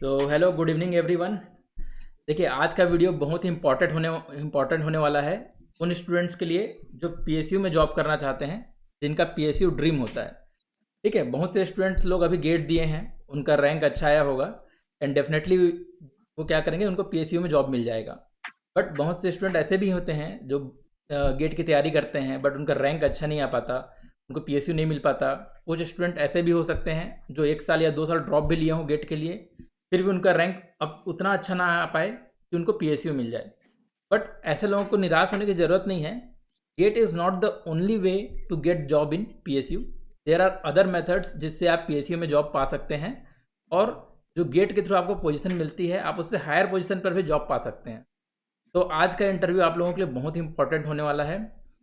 तो hello good evening everyone. देखिए आज का वीडियो बहुत ही इम्पॉर्टेंट होने वाला है उन स्टूडेंट्स के लिए जो पीएसयू में जॉब करना चाहते हैं, जिनका पीएसयू ड्रीम होता है। ठीक है, बहुत से स्टूडेंट्स लोग अभी गेट दिए हैं, उनका रैंक अच्छा आया होगा एंड डेफिनेटली वो क्या करेंगे, उनको पीएसयू में जॉब मिल जाएगा। बट बहुत से स्टूडेंट ऐसे भी होते हैं जो गेट की तैयारी करते हैं बट उनका रैंक अच्छा नहीं आ पाता, उनको पीएसयू नहीं मिल पाता। कुछ स्टूडेंट ऐसे भी हो सकते हैं जो 1 साल या 2 साल ड्रॉप भी लिए हों गेट के लिए, फिर भी उनका रैंक अब उतना अच्छा ना आ पाए कि उनको पीएसयू मिल जाए। बट ऐसे लोगों को निराश होने की ज़रूरत नहीं है। GATE is not the only way to get job in PSU. There are other methods जिससे आप पीएसयू में जॉब पा सकते हैं, और जो गेट के थ्रू आपको पोजीशन मिलती है आप उससे हायर पोजीशन पर भी जॉब पा सकते हैं। तो आज का इंटरव्यू आप लोगों के लिए बहुत ही इंपॉर्टेंट होने वाला है,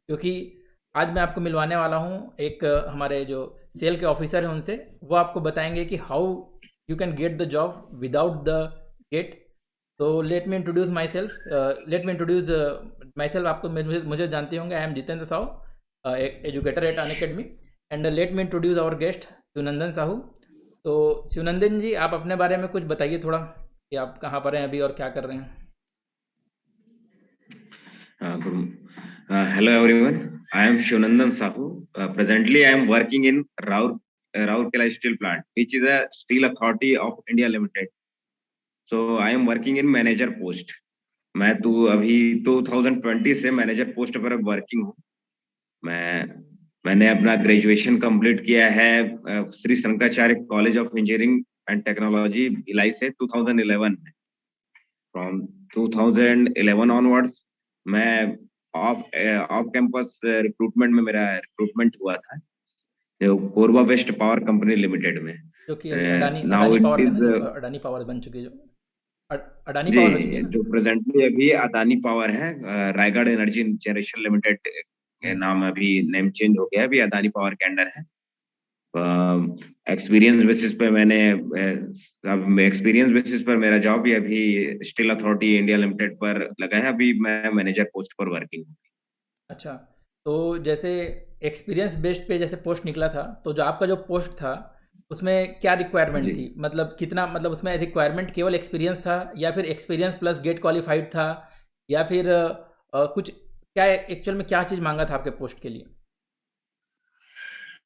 क्योंकि आज मैं आपको मिलवाने वाला हूँ एक हमारे जो सेल के ऑफिसर हैं उनसे। वो आपको बताएंगे कि how you can get the job without the gate. तो let me introduce myself. आपको मुझे जानते होंगे, I am Jitendra Sahu, educator at Unacademy. And let me introduce our guest Shivnandan Sahu. तो शिवनंदन जी, आप अपने बारे में कुछ बताइए थोड़ा, कि आप कहाँ पर हैं अभी और क्या कर रहे हैं। Hello everyone. I am Shivnandan Sahu. Presently, I am working in Rourkela Steel Plant, which is a steel authority of India Limited. So I am working in manager post. मैं तो अभी 2020 से मैनेजर पोस्ट पर working हूँ। मैंने अपना graduation complete किया है Shri Shankaracharya college of engineering and technology Bhilai से 2011 में। फ्रॉम 2011 ऑनवर्ड्स मैं ऑफ ऑफ कैंपस रिक्रूटमेंट में मेरा रिक्रूटमेंट हुआ था, जो Korba west power company limited में। जो कि अभी Adani now Adani it power में इज ना, जो अडानी पावर बन चुकी है, जो अडानी जी, पावर हो चुकी है ना। जो प्रेजेंटली अभी अदानी पावर है, रायगढ़ एनर्जी जनरेशन लिमिटेड के हम्म। नाम अभी नेम चेंज हो गया है, अभी अदानी पावर के अंडर है। एक्सपीरियंस बेसिस पे मैंने अब एक्सपीरियंस बेसिस पर मेरा जॉब भी अभी स्टील अथॉरिटी इंडिया लिमिटेड पर लगा है। अभी मैं मैनेजर पोस्ट पर वर्किंग हूँ। अच्छा, तो जैसे एक्सपीरियंस बेस्ड पे जैसे पोस्ट निकला था, तो जो आपका जो पोस्ट था उसमें क्या रिक्वायरमेंट जी, थी, मतलब कितना, मतलब उसमें रिक्वायरमेंट केवल एक्सपीरियंस था या फिर एक्सपीरियंस प्लस गेट क्वालिफाइड था, या फिर कुछ क्या एक्चुअल में क्या चीज़ मांगा था आपके पोस्ट के लिए।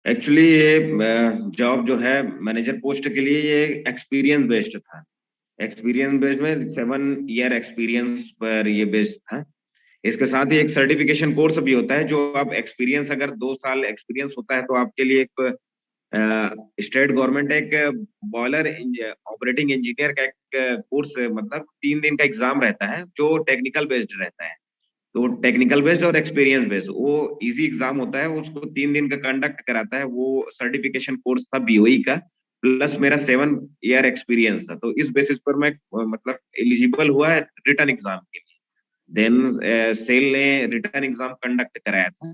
एक्चुअली ये जॉब जो है मैनेजर पोस्ट के लिए, ये एक्सपीरियंस बेस्ड था। एक्सपीरियंस बेस्ड में 7 ईयर एक्सपीरियंस पर ये बेस्ड था। इसके साथ ही एक सर्टिफिकेशन कोर्स भी होता है, जो आप एक्सपीरियंस अगर 2 साल एक्सपीरियंस होता है तो आपके लिए एक स्टेट गवर्नमेंट एक बॉयलर ऑपरेटिंग इंजीनियर का एक कोर्स, मतलब 3 दिन का एग्जाम रहता है जो टेक्निकल बेस्ड रहता है। तो टेक्निकल बेस्ड और एक्सपीरियंस बेस्ड वो इजी एग्जाम होता है, उसको 3 दिन का कंडक्ट कराता है। वो सर्टिफिकेशन कोर्स था बीओई का, प्लस मेरा 7 ईयर एक्सपीरियंस था। तो इस बेसिस पर मैं मतलब एलिजिबल हुआ है रिटर्न एग्जाम के लिए। देन सेल ने रिटर्न एग्जाम कंडक्ट कराया था,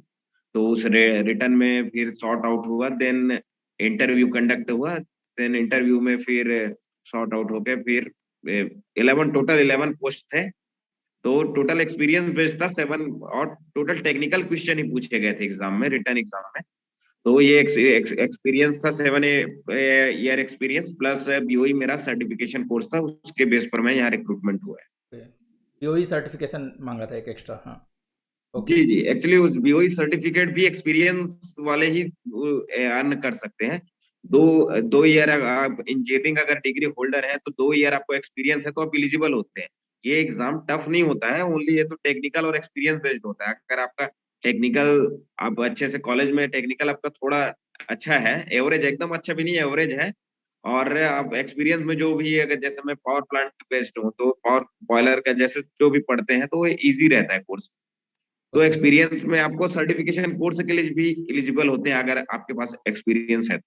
तो उस रिटर्न में फिर सॉर्ट आउट हुआ। देन इंटरव्यू कंडक्ट हुआ। देन इंटरव्यू में फिर सॉर्ट आउट होके फिर 11 पोस्ट थे। तो टोटल एक्सपीरियंस बेस्ड था 7, और टोटल टेक्निकल क्वेश्चन ही पूछे गए थे एग्जाम में, रिटर्न एग्जाम में। तो ये एक्सपीरियंस था 7 ईयर एक्सपीरियंस प्लस बीओई मेरा सर्टिफिकेशन कोर्स था, उसके बेस पर मैं यहाँ रिक्रूटमेंट हुआ है। पीओई सर्टिफिकेशन मांगा था एक एक्स्ट्रा, हाँ। ओके। जी जी, एक्चुअली उस बीओई सर्टिफिकेट भी एक्सपीरियंस वाले ही अर्न कर सकते हैं। दो 2 ईयर आप इंजीनियरिंग अगर डिग्री होल्डर है तो 2 ईयर आपको एक्सपीरियंस है तो आप एलिजिबल होते हैं। ये एग्जाम टफ नहीं होता है, ओनली ये तो टेक्निकल और एक्सपीरियंस बेस्ड होता है। अगर आपका टेक्निकल, आप अच्छे से कॉलेज में टेक्निकल आपका थोड़ा अच्छा है, एवरेज एकदम अच्छा भी नहीं, एवरेज है, और आप एक्सपीरियंस में जो भी, अगर जैसे मैं पावर प्लांट बेस्ड हूँ तो पावर बॉयलर का जैसे जो भी पढ़ते हैं तो वो इजी रहता है कोर्स। तो ओके। एक्सपीरियंस में आपको सर्टिफिकेशन कोर्स के लिए भी एलिजिबल होते हैं अगर आपके पास एक्सपीरियंस है।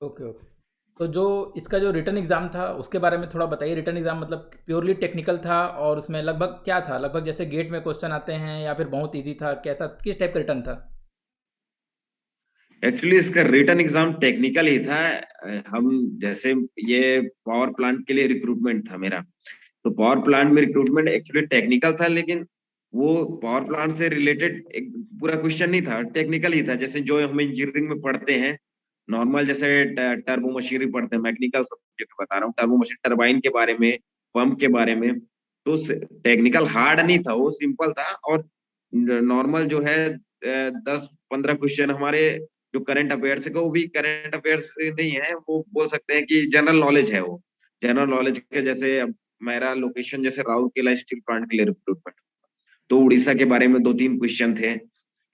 ओके। ओके। तो जो इसका जो रिटर्न एग्ज़ाम था उसके बारे में थोड़ा बताइए। रिटर्न एग्ज़ाम मतलब प्योरली टेक्निकल था, और उसमें लगभग क्या था, लगभग जैसे गेट में क्वेश्चन आते हैं या फिर बहुत इजी था, कैसा किस टाइप का रिटर्न था। एक्चुअली इसका रिटर्न एग्जाम टेक्निकल ही था। हम जैसे, ये पावर प्लांट के लिए रिक्रूटमेंट था मेरा, तो पावर प्लांट में रिक्रूटमेंट एक्चुअली टेक्निकल था, लेकिन वो पावर प्लांट से रिलेटेड एक पूरा क्वेश्चन नहीं था, टेक्निकल ही था, जैसे जो हम इंजीनियरिंग में पढ़ते हैं। नॉर्मल जैसे टर्बो मशीनरी पढ़ते हैं, मैकेनिकल सब्जेक्ट बता रहा हूँ, टर्बो मशीन टरबाइन के बारे में, पंप के बारे में। तो टेक्निकल हार्ड नहीं था, वो सिंपल था। और नॉर्मल जो है 10-15 क्वेश्चन हमारे जो करंट अफेयर्स है, वो भी करंट अफेयर्स नहीं है, वो बोल सकते हैं कि जनरल नॉलेज है। वो जनरल नॉलेज के जैसे अब मेरा लोकेशन जैसे राउरकेला स्टील प्लांट के लिए रिक्रूटमेंट, तो उड़ीसा के बारे में 2-3 क्वेश्चन थे।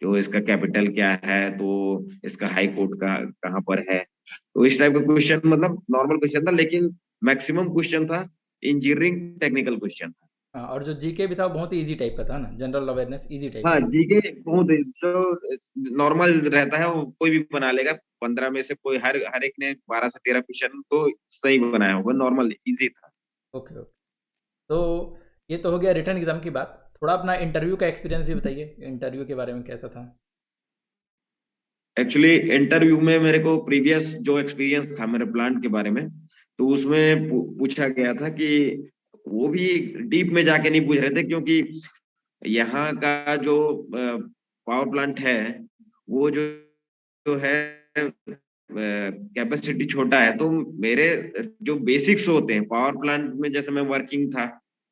तो इसका कैपिटल क्या है, तो इसका हाई कोर्ट का कहाँ पर है। तो इस टाइप का क्वेश्चन, मतलब नॉर्मल क्वेश्चन था, लेकिन मैक्सिमम क्वेश्चन था इंजीनियरिंग टेक्निकल क्वेश्चन था। हाँ, और जो जीके भी था वो बहुत ही इजी टाइप का था ना, जनरल अवेयरनेस इजी टाइप हाँ, का। जीके बहुत जो नॉर्मल रहता है वो कोई भी बना लेगा। 15 में से कोई हर हर एक ने 12 से 13 क्वेश्चन तो सही बनाया होगा, नॉर्मल इजी था। Okay okay. तो ये तो हो गया रिटर्न एग्जाम की बात। थोड़ा अपना इंटरव्यू का एक्सपीरियंस भी बताइए, इंटरव्यू के बारे में कैसा था। एक्चुअली इंटरव्यू में मेरे को प्रीवियस जो एक्सपीरियंस था मेरे प्लांट के बारे में, तो उसमें पूछा गया था कि वो भी डीप में जाके नहीं पूछ रहे थे, क्योंकि यहाँ का जो पावर प्लांट है, वो जो है कैपेसिटी छोटा है। तो मेरे जो बेसिक्स होते हैं पावर प्लांट में, जैसे मैं वर्किंग था,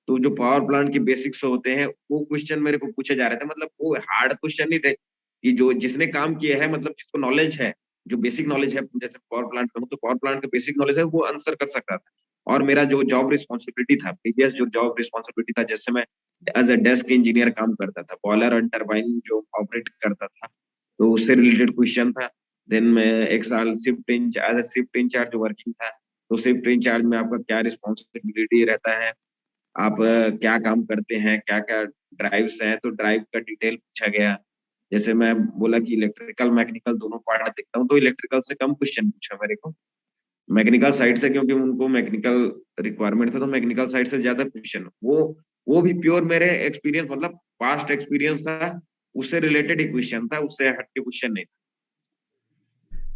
तो जो पावर प्लांट के बेसिक्स होते हैं वो क्वेश्चन मेरे को पूछे जा रहे थे। मतलब वो हार्ड क्वेश्चन नहीं थे कि जो जिसने काम किया है, मतलब जिसको नॉलेज है, जो बेसिक नॉलेज है, जैसे पावर प्लांट में हूँ तो पावर प्लांट का बेसिक नॉलेज है, वो आंसर कर सकता था। और मेरा जो जॉब रिस्पॉन्सिबिलिटी था, प्रीवियस जो जॉब रिस्पॉन्सिबिलिटी था, जैसे मैं एज अ डेस्क इंजीनियर काम करता था, बॉयलर एंड टरबाइन जो ऑपरेट करता था, तो उससे रिलेटेड क्वेश्चन था। देन मैं एक साल shift incharge as shift incharge working था। तो शिफ्ट इंचार्ज में आपका क्या रिस्पॉन्सिबिलिटी रहता है, आप क्या काम करते हैं, क्या क्या ड्राइव्स हैं, तो ड्राइव का डिटेल पूछा गया। जैसे मैं बोला कि इलेक्ट्रिकल मैकेनिकल दोनों पार्ट देखता हूँ, तो इलेक्ट्रिकल से कम क्वेश्चन पूछा मेरे को, मैकेनिकल साइड से, क्योंकि उनको मैकेनिकल रिक्वायरमेंट था, तो मैकेनिकल साइड से ज्यादा क्वेश्चन। वो भी प्योर मेरे एक्सपीरियंस, मतलब पास्ट एक्सपीरियंस था, उससे रिलेटेड ही क्वेश्चन था, उससे हट के क्वेश्चन नहीं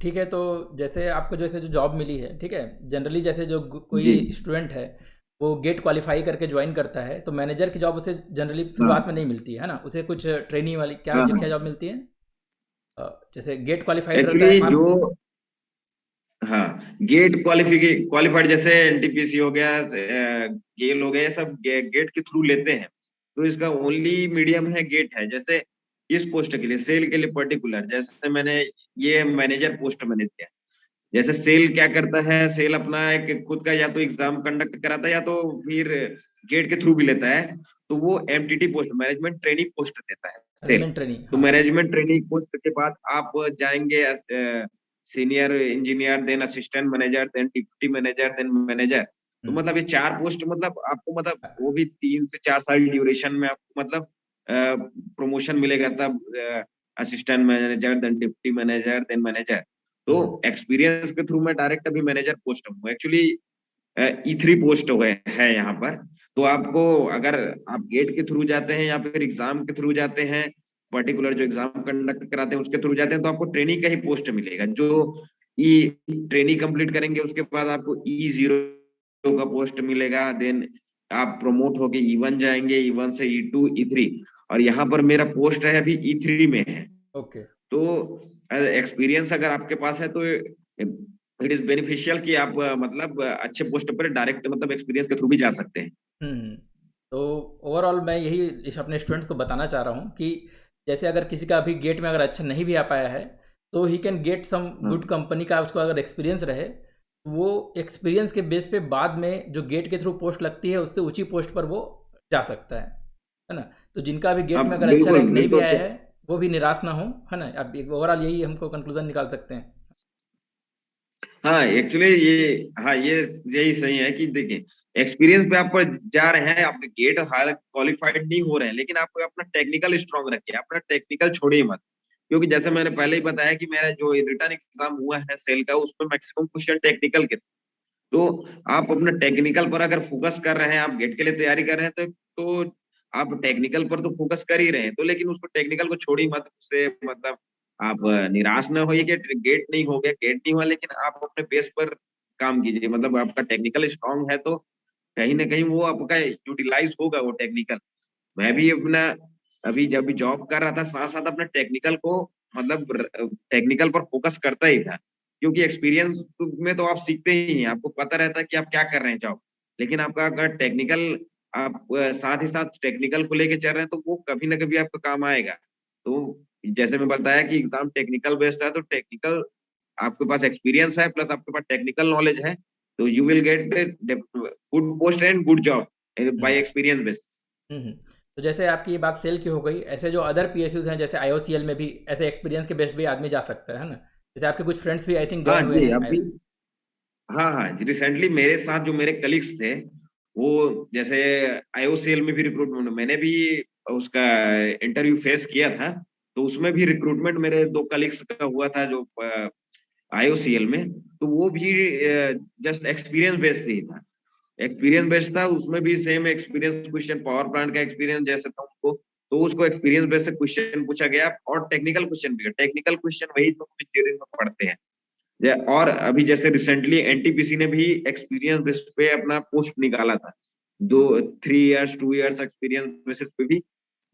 ठीक है, तो जैसे आपको जैसे जो जॉब मिली है, ठीक है, जनरली जैसे जो था। कोई जी। स्टूडेंट है वो गेट क्वालिफाई करके ज्वाइन करता है, तो मैनेजर की जॉब उसे जनरली शुरुआत में हाँ नहीं मिलती है ना, उसे कुछ ट्रेनिंग वाली क्या हाँ क्या हाँ। जॉब मिलती है। जैसे गेट क्वालिफाइड रहता है एक्चुअली जो, आप। हाँ, गेट क्वालिफाइड जैसे एनटीपीसी हो गया, गेल हो गया, ये सब गेट के थ्रू लेते हैं। तो इसका ओनली मीडियम है गेट है। जैसे इस पोस्ट के लिए, सेल के लिए पर्टिकुलर, जैसे मैंने ये मैनेजर पोस्ट मैंने दिया। जैसे सेल क्या करता है, सेल अपना एक खुद का या तो एग्जाम कंडक्ट कराता है, या तो फिर गेट के थ्रू भी लेता है। तो वो MTT post, management training post देता है सेल। मैनेजमेंट ट्रेनिंग, तो हाँ। मैनेजमेंट ट्रेनिंग पोस्ट के बाद आप जाएंगे senior engineer, then assistant manager, then deputy manager, then manager. तो हम्म। मतलब ये 4 पोस्ट, मतलब आपको, मतलब वो भी 3 से 4 साल ड्यूरेशन में आपको, मतलब प्रमोशन मिलेगा तब, assistant manager, then deputy manager, then manager. तो हम्म। एक्सपीरियंस के थ्रू मैं डायरेक्ट अभी मैनेजर पोस्ट हूँ एक्चुअली। E3 पोस्ट हुए है यहाँ पर। तो आपको, अगर आप गेट के थ्रू जाते हैं या फिर एग्जाम के थ्रू जाते हैं, पर्टिकुलर जो एग्जाम कंडक्ट कराते हैं उसके थ्रू जाते हैं, तो आपको ट्रेनिंग का ही पोस्ट मिलेगा। जो ई ट्रेनिंग कंप्लीट करेंगे उसके बाद आपको E0 का पोस्ट मिलेगा। देन आप प्रमोट होके E1 जाएंगे, E1 से E2, E3। और यहाँ पर मेरा पोस्ट है अभी E3 में है। ओके। तो एक्सपीरियंस अगर आपके पास है तो इट इज बेनिफिशियल कि आप मतलब अच्छे पोस्ट पर डायरेक्ट, मतलब एक्सपीरियंस के थ्रू भी जा सकते हैं। हम्म। तो ओवरऑल मैं यही अपने स्टूडेंट्स को बताना चाह रहा हूँ कि जैसे अगर किसी का अभी गेट में अगर अच्छा नहीं भी आ पाया है, तो he can get some good हाँ। कंपनी का, उसको अगर एक्सपीरियंस रहे, वो एक्सपीरियंस के बेस पे बाद में जो गेट के थ्रू पोस्ट लगती है उससे ऊंची पोस्ट पर वो जा सकता है ना। तो जिनका अभी गेट अब में अगर अच्छा बिल्कुल रैंक नहीं भी बिल्कुल आया है, वो भी निराश ना हो, है ना। अब एक ओवरऑल यही हमको कंक्लूजन निकाल सकते हैं। हाँ, एक्चुअली ये, हाँ, ये यही सही है कि देखिए, एक्सपीरियंस पे आप पर जा रहे हैं, आप गेट हाल क्वालिफाइड नहीं हो रहे हैं, लेकिन आप अपना टेक्निकल स्ट्रांग रखिए, अपना टेक्निकल छोड़िए मत। क्योंकि जैसे मैंने पहले ही बताया कि मेरा जो रिटर्न एग्जाम हुआ है सेल का, उसमें मैक्सिमम क्वेश्चन टेक्निकल के थे। तो आप अपने टेक्निकल पर अगर फोकस कर रहे हैं, आप गेट के लिए तैयारी कर रहे हैं, तो आप टेक्निकल पर तो फोकस कर ही रहे हैं, तो लेकिन उसको टेक्निकल को छोड़ी मत, उससे मतलब आप निराश न होइए कि गेट नहीं हो गया, गेट नहीं हुआ, लेकिन आप अपने बेस पर काम कीजिए। मतलब आपका टेक्निकल स्ट्रांग है तो कहीं ना कहीं वो आपका यूटिलाइज होगा वो टेक्निकल। मैं भी अपना अभी जब भी जॉब कर रहा था, साथ साथ अपने टेक्निकल को, मतलब टेक्निकल पर फोकस करता ही था। क्योंकि एक्सपीरियंस में तो आप सीखते ही हैं, आपको पता रहता है कि आप क्या कर रहे हैं जॉब। लेकिन आपका अगर टेक्निकल आप साथ ही साथ टेक्निकल को लेके चल रहे हैं तो वो कभी ना कभी आपका काम आएगा। तो जैसे मैं बताया कि एग्जाम टेक्निकल बेस्ड है, तो टेक्निकल आपके पास एक्सपीरियंस है प्लस आपके पास टेक्निकल नॉलेज है, तो you will get good post and good job by experience basis. तो जैसे आपकी ये बात सेल की हो गई, ऐसे जो अदर पीएसयूज हैं जैसे आईओसीएल में भी ऐसे एक्सपीरियंस के बेस्ट भी आदमी जा सकता है ना? जैसे आपके कुछ फ्रेंड्स भी आई थिंक गए हाँ हुए जी, हैं अभी हाँ हाँ, रिसेंटली मेरे साथ जो मेरे कलीग्स थे, वो जैसे आईओसीएल में भी रिक्रूटमेंट, मैंने भी उसका इंटरव्यू फेस किया था, तो उसमें भी रिक्रूटमेंट मेरे 2 कलीग्स का हुआ था जो आईओसीएल में, तो वो भी जस्ट एक्सपीरियंस बेस्ड ही था। एक्सपीरियंस बेस्ड था, उसमें भी same experience question, power plant का एक्सपीरियंस जैसे था उनको, तो उसको एक्सपीरियंस बेस्ड से क्वेश्चन पूछा गया और टेक्निकल क्वेश्चन भी। टेक्निकल क्वेश्चन वही जो हम इंजीनियरिंग में पढ़ते हैं। और अभी जैसे रिसेंटली एनटीपीसी ने भी एक्सपीरियंस बेस पे अपना पोस्ट निकाला था, दो 3 इयर्स 2 इयर्स एक्सपीरियंस बेसिस पे भी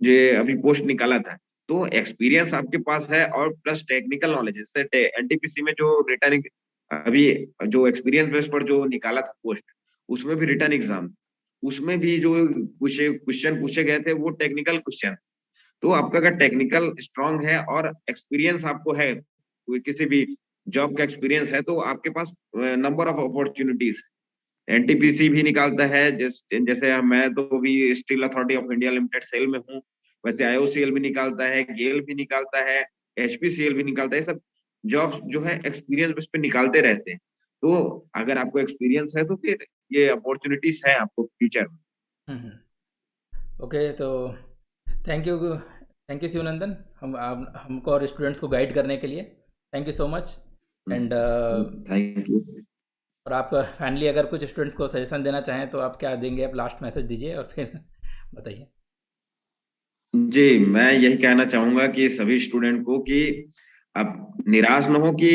ये अभी पोस्ट निकाला था। तो एक्सपीरियंस आपके पास है और प्लस टेक्निकल नॉलेज, जैसे एनटीपीसी में जो रिटर्न अभी जो एक्सपीरियंस बेस पर जो निकाला था पोस्ट, उसमें भी रिटर्न एग्जाम, उसमें भी जो कुछ क्वेश्चन पूछे गए थे वो टेक्निकल क्वेश्चन। तो आपका अगर टेक्निकल स्ट्रांग है और एक्सपीरियंस आपको है, कोई किसी भी जॉब का एक्सपीरियंस है, तो आपके पास नंबर ऑफ अपॉर्चुनिटीज। एनटीपीसी भी निकालता है, जैसे मैं तो अभी steel authority of India limited SAIL में हूँ, वैसे आईओसीएल भी निकालता है, गेल भी निकालता है, एचपीसीएल भी निकालता है। सब जॉब्स जो है एक्सपीरियंस बेस पे निकालते रहते हैं। तो अगर आपको एक्सपीरियंस है तो फिर ये अपॉर्चुनिटीज है आपको फ्यूचर में। ओके, तो thank you, thank you Shivnandan, हमको और स्टूडेंट्स को गाइड करने के लिए। Thank you so much. And thank you. और आप फाइनली अगर कुछ स्टूडेंट्स को सजेशन देना चाहें तो आप क्या देंगे? आप लास्ट मैसेज दीजिए और फिर बताइए। जी, मैं यही कहना चाहूंगा कि सभी स्टूडेंट को कि आप निराश न हो कि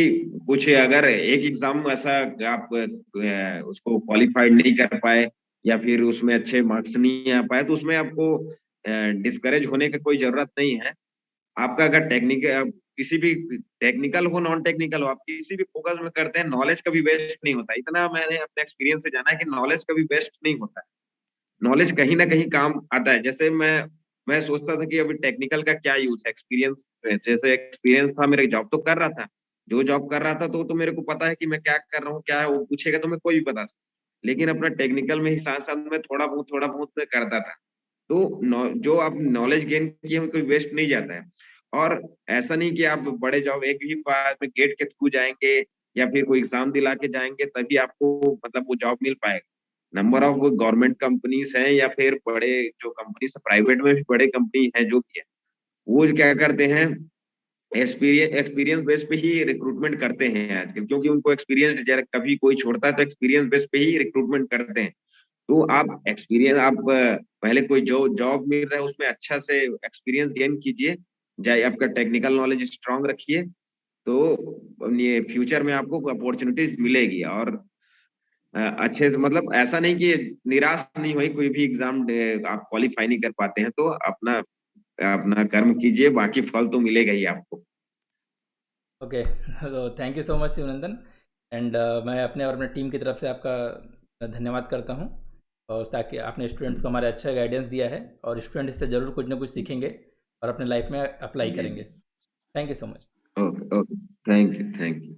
कुछ अगर एक एग्जाम ऐसा आप उसको क्वालिफाइड नहीं कर पाए या फिर उसमें अच्छे मार्क्स नहीं आ पाए, तो उसमें आपको डिस्करेज होने की कोई जरूरत नहीं है। आपका अगर टेक्निकल किसी भी टेक्निकल हो नॉन टेक्निकल हो, आप किसी भी फोकस में करते हैं, नॉलेज कभी वेस्ट नहीं होता। इतना मैंने अपने एक्सपीरियंस से जाना है कि नॉलेज कभी वेस्ट नहीं होता है, नॉलेज कहीं ना कहीं काम आता है। जैसे मैं सोचता था कि अभी टेक्निकल का क्या यूज है, एक्सपीरियंस, जैसे एक्सपीरियंस था, मेरे जॉब तो कर रहा था, जो जॉब कर रहा था तो मेरे को पता है कि मैं क्या कर रहा हूँ, क्या है वो पूछेगा तो मैं कोई भी बता सकता, लेकिन अपना टेक्निकल में ही साथ साथ में थोड़ा बहुत मैं करता था। तो जो आप नॉलेज गेन किए हैं कोई वेस्ट नहीं जाता है। और ऐसा नहीं कि आप बड़े जॉब एक ही बार में गेट के थ्रू जाएंगे या फिर कोई एग्जाम दिला के जाएंगे तभी आपको मतलब वो जॉब मिल पाएगा। नंबर ऑफ गवर्नमेंट कंपनीज हैं या फिर बड़े जो कंपनीज प्राइवेट में भी बड़े कंपनी है जो भी है, वो क्या करते हैं, एक्सपीरियंस बेस पे ही रिक्रूटमेंट करते हैं आजकल, क्योंकि उनको एक्सपीरियंस जरा कभी कोई छोड़ता है तो एक्सपीरियंस बेस पे ही रिक्रूटमेंट करते हैं। तो आप एक्सपीरियंस आप पहले कोई जो जॉब मिल रहा है उसमें अच्छा से एक्सपीरियंस गेन कीजिए, चाहे आपका टेक्निकल नॉलेज स्ट्रांग रखिए, तो ये फ्यूचर में आपको अपॉर्चुनिटीज मिलेगी। और अच्छे से मतलब ऐसा नहीं कि निराश नहीं हुई, कोई भी एग्जाम आप क्वालिफाई नहीं कर पाते हैं तो अपना अपना कर्म कीजिए, बाकी फल तो मिलेगा ही आपको। ओके, तो thank you so much Shivnandan. And मैं अपने और अपने टीम की तरफ से आपका धन्यवाद करता हूँ, और ताकि आपने स्टूडेंट्स को हमारे अच्छा गाइडेंस दिया है, और स्टूडेंट इससे ज़रूर कुछ ना कुछ सीखेंगे और अपने लाइफ में अप्लाई जी, करेंगे। Thank you so much. Okay okay, thank you thank you.